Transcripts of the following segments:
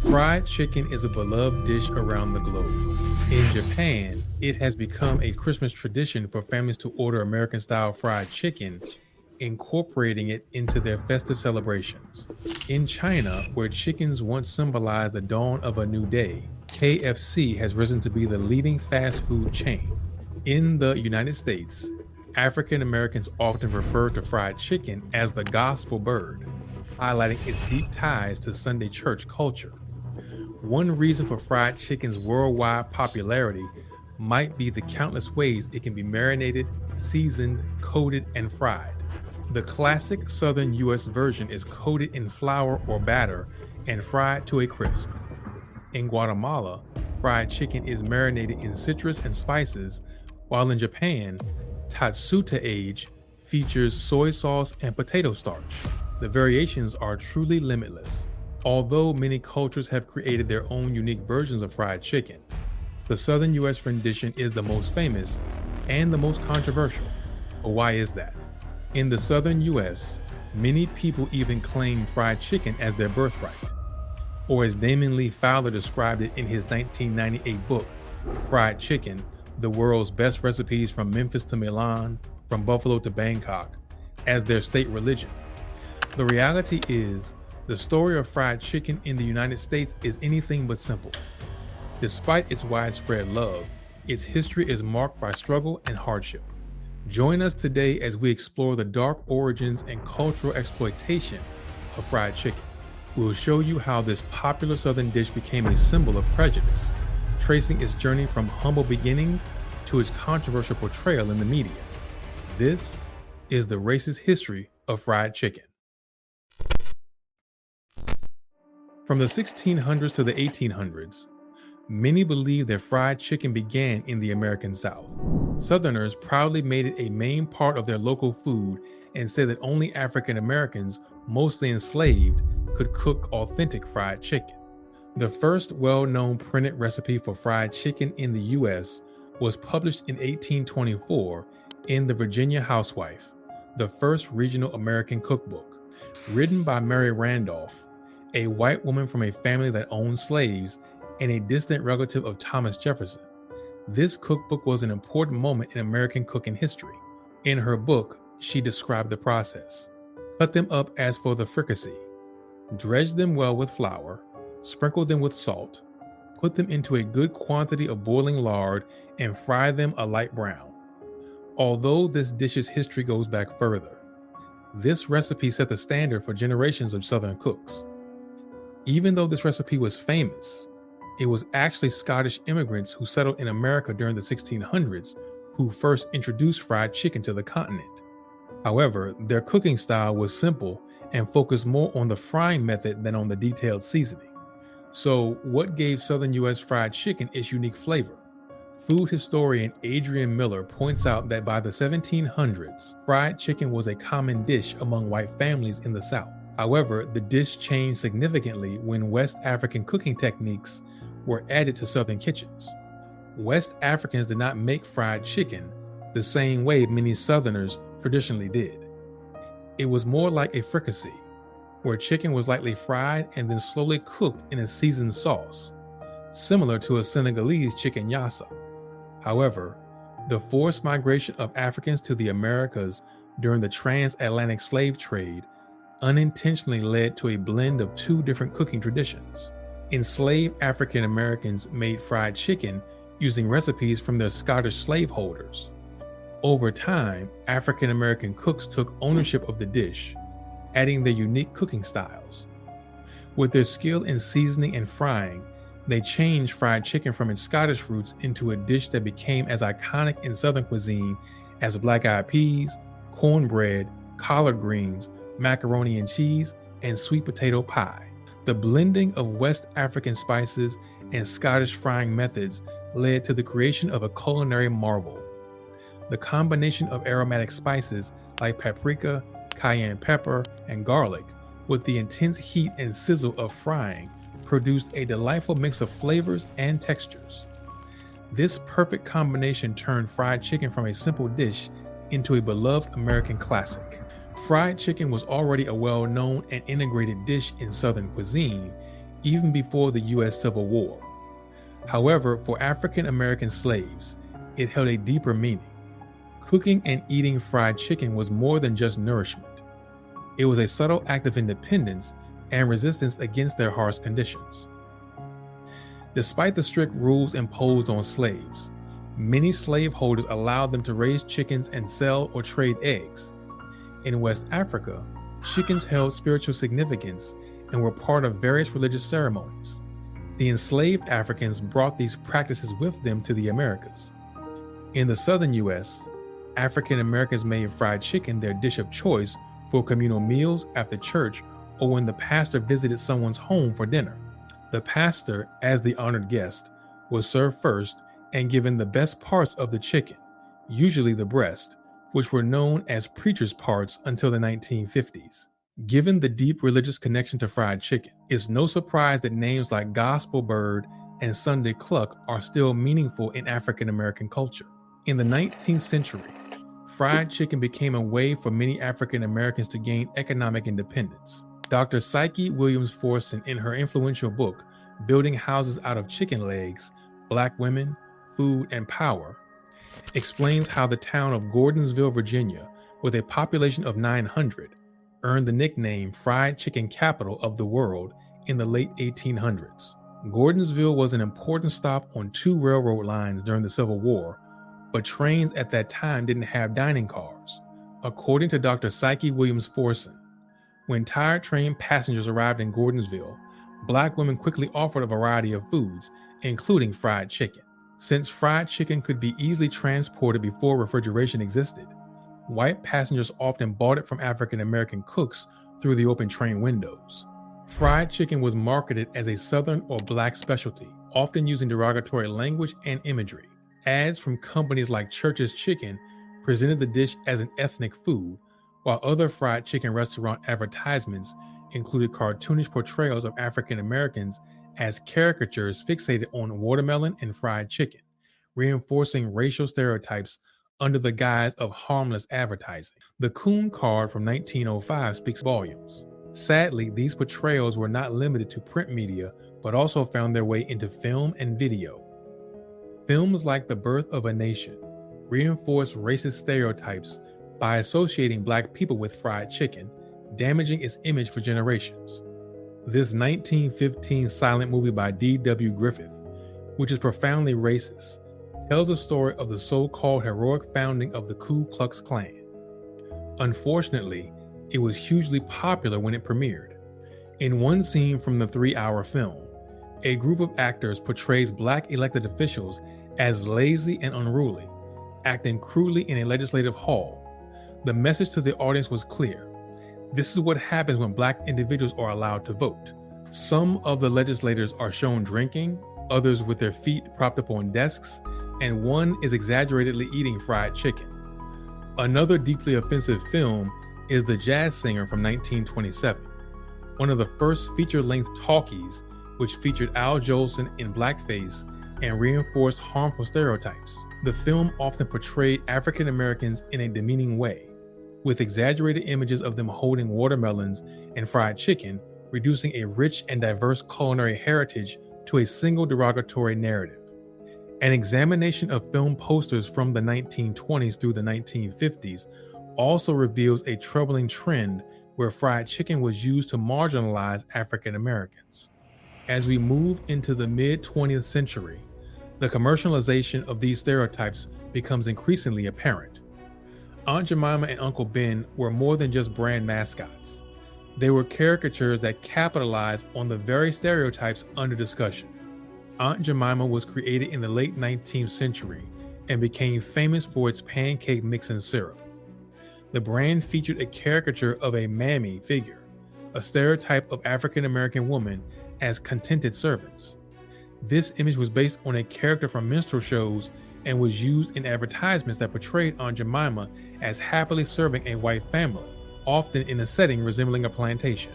Fried chicken is a beloved dish around the globe. In Japan, it has become a Christmas tradition for families to order American style fried chicken, incorporating it into their festive celebrations. In China, where chickens once symbolized the dawn of a new day, KFC has risen to be the leading fast food chain. In the United States, African Americans often refer to fried chicken as the gospel bird, highlighting its deep ties to Sunday church culture. One reason for fried chicken's worldwide popularity might be the countless ways it can be marinated, seasoned, coated, and fried. The classic southern US version is coated in flour or batter and fried to a crisp. In Guatemala, fried chicken is marinated in citrus and spices, while in Japan, tatsuta age features soy sauce and potato starch. The variations are truly limitless. Although many cultures have created their own unique versions of fried chicken, the Southern US rendition is the most famous and the most controversial. But why is that? In the Southern US, many people even claim fried chicken as their birthright. Or as Damon Lee Fowler described it in his 1998 book, Fried Chicken, The World's Best Recipes from Memphis to Milan, from Buffalo to Bangkok, as their state religion. The reality is, the story of fried chicken in the United States is anything but simple. Despite its widespread love, its history is marked by struggle and hardship. Join us today as we explore the dark origins and cultural exploitation of fried chicken. We'll show you how this popular Southern dish became a symbol of prejudice, tracing its journey from humble beginnings to its controversial portrayal in the media. This is the racist history of fried chicken. From the 1600s to the 1800s, many believe that fried chicken began in the American South. Southerners proudly made it a main part of their local food and said that only African Americans, mostly enslaved, could cook authentic fried chicken. The first well-known printed recipe for fried chicken in the U.S. was published in 1824 in the Virginia Housewife, the first regional American cookbook. Written by Mary Randolph, a white woman from a family that owned slaves and a distant relative of Thomas Jefferson. This cookbook was an important moment in American cooking history. In her book, she described the process. Cut them up as for the fricassee. Dredge them well with flour, sprinkle them with salt, put them into a good quantity of boiling lard, and fry them a light brown. Although this dish's history goes back further, this recipe set the standard for generations of Southern cooks. Even though this recipe was famous, it was actually Scottish immigrants who settled in America during the 1600s who first introduced fried chicken to the continent. However, their cooking style was simple and focused more on the frying method than on the detailed seasoning. So, what gave Southern US fried chicken its unique flavor? Food historian Adrian Miller points out that by the 1700s, fried chicken was a common dish among white families in the South. However, the dish changed significantly when West African cooking techniques were added to Southern kitchens. West Africans did not make fried chicken the same way many Southerners traditionally did. It was more like a fricassee, where chicken was lightly fried and then slowly cooked in a seasoned sauce, similar to a Senegalese chicken yassa. However, the forced migration of Africans to the Americas during the transatlantic slave trade unintentionally led to a blend of two different cooking traditions. Enslaved African Americans made fried chicken using recipes from their Scottish slaveholders. Over time, African American cooks took ownership of the dish, adding their unique cooking styles. With their skill in seasoning and frying, they changed fried chicken from its Scottish roots into a dish that became as iconic in Southern cuisine as black-eyed peas, cornbread, collard greens, macaroni and cheese, and sweet potato pie. The blending of West African spices and Scottish frying methods led to the creation of a culinary marvel. The combination of aromatic spices like paprika, cayenne pepper, and garlic, with the intense heat and sizzle of frying, produced a delightful mix of flavors and textures. This perfect combination turned fried chicken from a simple dish into a beloved American classic. Fried chicken was already a well-known and integrated dish in Southern cuisine, even before the U.S. Civil War. However, for African American slaves, it held a deeper meaning. Cooking and eating fried chicken was more than just nourishment. It was a subtle act of independence and resistance against their harsh conditions. Despite the strict rules imposed on slaves, many slaveholders allowed them to raise chickens and sell or trade eggs. In West Africa, chickens held spiritual significance and were part of various religious ceremonies. The enslaved Africans brought these practices with them to the Americas. In the southern U.S., African Americans made fried chicken their dish of choice for communal meals after church or when the pastor visited someone's home for dinner. The pastor, as the honored guest, was served first and given the best parts of the chicken, usually the breast, which were known as preacher's parts until the 1950s. Given the deep religious connection to fried chicken, it's no surprise that names like Gospel Bird and Sunday Cluck are still meaningful in African American culture. In the 19th century, fried chicken became a way for many African Americans to gain economic independence. Dr. Psyche Williams Forson, in her influential book, Building Houses Out of Chicken Legs, Black Women, Food, and Power, explains how the town of Gordonsville, Virginia, with a population of 900, earned the nickname Fried Chicken Capital of the World in the late 1800s. Gordonsville was an important stop on 2 railroad lines during the Civil War, but trains at that time didn't have dining cars. According to Dr. Psyche Williams Forson, when tired train passengers arrived in Gordonsville, Black women quickly offered a variety of foods, including fried chicken. Since fried chicken could be easily transported before refrigeration existed, white passengers often bought it from African American cooks through the open train windows. Fried chicken was marketed as a Southern or Black specialty, often using derogatory language and imagery. Ads from companies like Church's Chicken presented the dish as an ethnic food, while other fried chicken restaurant advertisements included cartoonish portrayals of African Americans as caricatures fixated on watermelon and fried chicken, reinforcing racial stereotypes under the guise of harmless advertising. The Coon card from 1905 speaks volumes. Sadly, these portrayals were not limited to print media, but also found their way into film and video. Films like The Birth of a Nation reinforced racist stereotypes by associating Black people with fried chicken, damaging its image for generations. This 1915 silent movie by D.W. Griffith, which is profoundly racist, tells the story of the so-called heroic founding of the Ku Klux Klan. Unfortunately, it was hugely popular when it premiered. In one scene from the 3-hour film, a group of actors portrays Black elected officials as lazy and unruly, acting crudely in a legislative hall. The message to the audience was clear. This is what happens when Black individuals are allowed to vote. Some of the legislators are shown drinking, others with their feet propped up on desks, and one is exaggeratedly eating fried chicken. Another deeply offensive film is The Jazz Singer from 1927, one of the first feature-length talkies which featured Al Jolson in blackface and reinforced harmful stereotypes. The film often portrayed African Americans in a demeaning way, with exaggerated images of them holding watermelons and fried chicken, reducing a rich and diverse culinary heritage to a single derogatory narrative. An examination of film posters from the 1920s through the 1950s also reveals a troubling trend where fried chicken was used to marginalize African Americans. As we move into the mid-20th century, the commercialization of these stereotypes becomes increasingly apparent. Aunt Jemima and Uncle Ben were more than just brand mascots. They were caricatures that capitalized on the very stereotypes under discussion. Aunt Jemima was created in the late 19th century and became famous for its pancake mix and syrup. The brand featured a caricature of a mammy figure, a stereotype of African American women as contented servants. This image was based on a character from minstrel shows and was used in advertisements that portrayed Aunt Jemima as happily serving a white family, often in a setting resembling a plantation.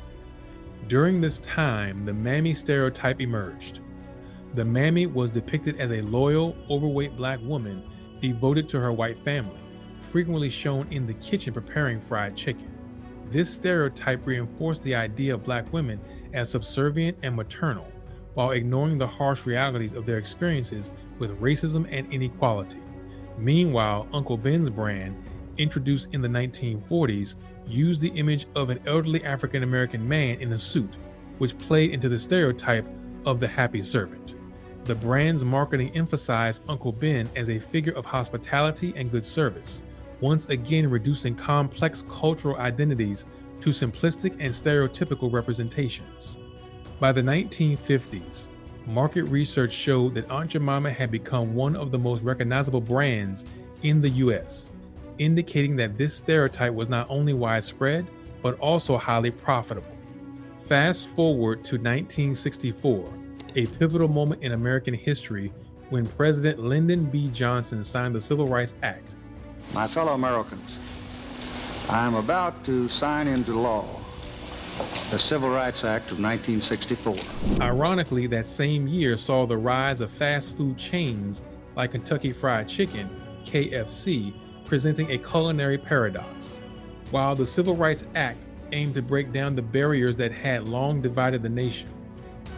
During this time, the mammy stereotype emerged. The mammy was depicted as a loyal, overweight Black woman devoted to her white family, frequently shown in the kitchen preparing fried chicken. This stereotype reinforced the idea of Black women as subservient and maternal, while ignoring the harsh realities of their experiences with racism and inequality. Meanwhile, Uncle Ben's brand, introduced in the 1940s, used the image of an elderly African American man in a suit, which played into the stereotype of the happy servant. The brand's marketing emphasized Uncle Ben as a figure of hospitality and good service, once again reducing complex cultural identities to simplistic and stereotypical representations. By the 1950s, market research showed that Aunt Jemima had become one of the most recognizable brands in the US, indicating that this stereotype was not only widespread, but also highly profitable. Fast forward to 1964, a pivotal moment in American history when President Lyndon B. Johnson signed the Civil Rights Act. My fellow Americans, I am about to sign into law the Civil Rights Act of 1964. Ironically, that same year saw the rise of fast food chains like Kentucky Fried Chicken, KFC, presenting a culinary paradox. While the Civil Rights Act aimed to break down the barriers that had long divided the nation,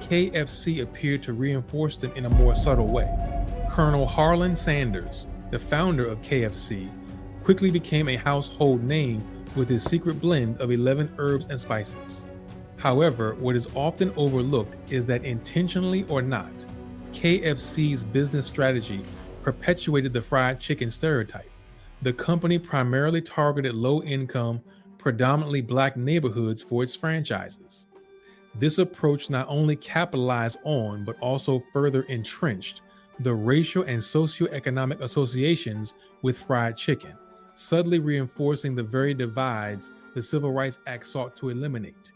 KFC appeared to reinforce them in a more subtle way. Colonel Harlan Sanders, the founder of KFC, quickly became a household name with his secret blend of 11 herbs and spices. However, what is often overlooked is that intentionally or not, KFC's business strategy perpetuated the fried chicken stereotype. The company primarily targeted low-income, predominantly Black neighborhoods for its franchises. This approach not only capitalized on, but also further entrenched the racial and socioeconomic associations with fried chicken, subtly reinforcing the very divides the Civil Rights Act sought to eliminate.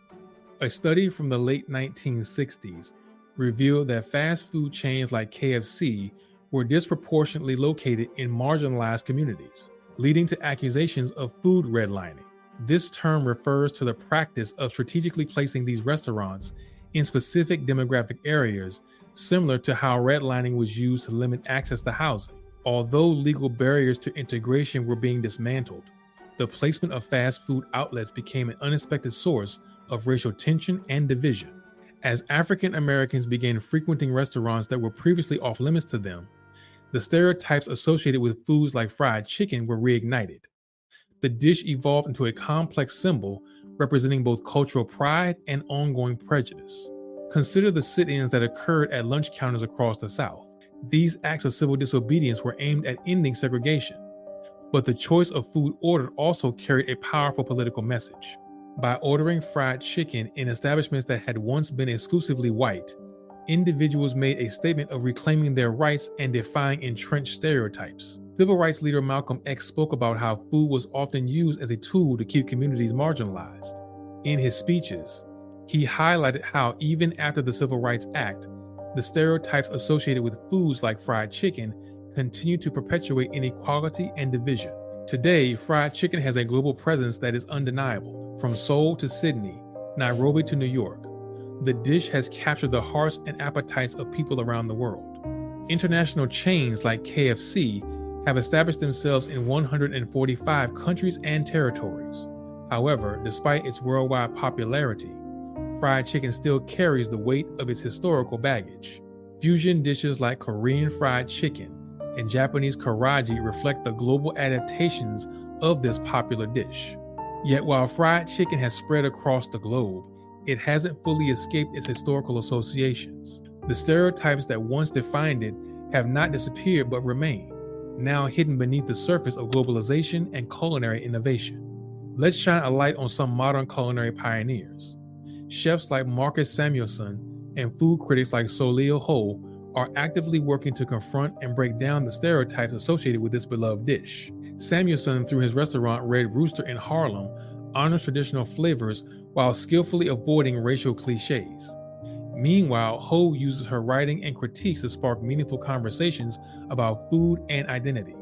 A study from the late 1960s revealed that fast food chains like KFC were disproportionately located in marginalized communities, leading to accusations of food redlining. This term refers to the practice of strategically placing these restaurants in specific demographic areas, similar to how redlining was used to limit access to housing. Although legal barriers to integration were being dismantled, the placement of fast food outlets became an unexpected source of racial tension and division. As African Americans began frequenting restaurants that were previously off limits to them, the stereotypes associated with foods like fried chicken were reignited. The dish evolved into a complex symbol representing both cultural pride and ongoing prejudice. Consider the sit-ins that occurred at lunch counters across the South. These acts of civil disobedience were aimed at ending segregation, but the choice of food ordered also carried a powerful political message. By ordering fried chicken in establishments that had once been exclusively white, individuals made a statement of reclaiming their rights and defying entrenched stereotypes. Civil rights leader Malcolm X spoke about how food was often used as a tool to keep communities marginalized. In his speeches, he highlighted how even after the Civil Rights Act, the stereotypes associated with foods like fried chicken continue to perpetuate inequality and division. Today, fried chicken has a global presence that is undeniable. From Seoul to Sydney, Nairobi to New York, the dish has captured the hearts and appetites of people around the world. International chains like KFC have established themselves in 145 countries and territories. However, despite its worldwide popularity, fried chicken still carries the weight of its historical baggage. Fusion dishes like Korean fried chicken and Japanese karaage reflect the global adaptations of this popular dish. Yet while fried chicken has spread across the globe, it hasn't fully escaped its historical associations. The stereotypes that once defined it have not disappeared but remain, now hidden beneath the surface of globalization and culinary innovation. Let's shine a light on some modern culinary pioneers. Chefs like Marcus Samuelsson and food critics like Solil Ho are actively working to confront and break down the stereotypes associated with this beloved dish. Samuelsson, through his restaurant Red Rooster in Harlem, honors traditional flavors while skillfully avoiding racial cliches. Meanwhile, Ho uses her writing and critiques to spark meaningful conversations about food and identity.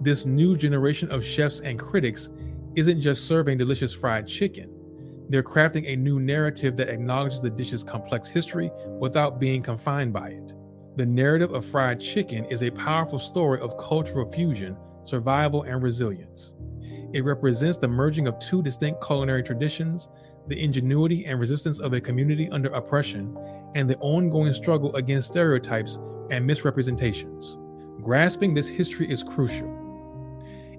This new generation of chefs and critics isn't just serving delicious fried chicken. They're crafting a new narrative that acknowledges the dish's complex history without being confined by it. The narrative of fried chicken is a powerful story of cultural fusion, survival, and resilience. It represents the merging of two distinct culinary traditions, the ingenuity and resistance of a community under oppression, and the ongoing struggle against stereotypes and misrepresentations. Grasping this history is crucial.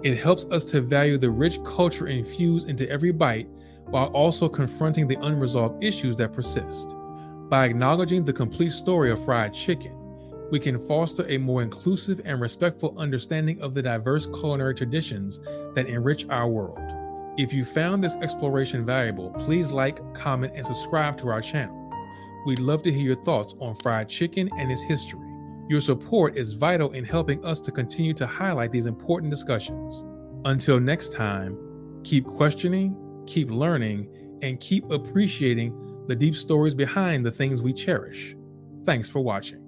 It helps us to value the rich culture infused into every bite while also confronting the unresolved issues that persist. By acknowledging the complete story of fried chicken, we can foster a more inclusive and respectful understanding of the diverse culinary traditions that enrich our world. If you found this exploration valuable, please like, comment, and subscribe to our channel. We'd love to hear your thoughts on fried chicken and its history. Your support is vital in helping us to continue to highlight these important discussions. Until next time, keep questioning, keep learning, and keep appreciating the deep stories behind the things we cherish. Thanks for watching.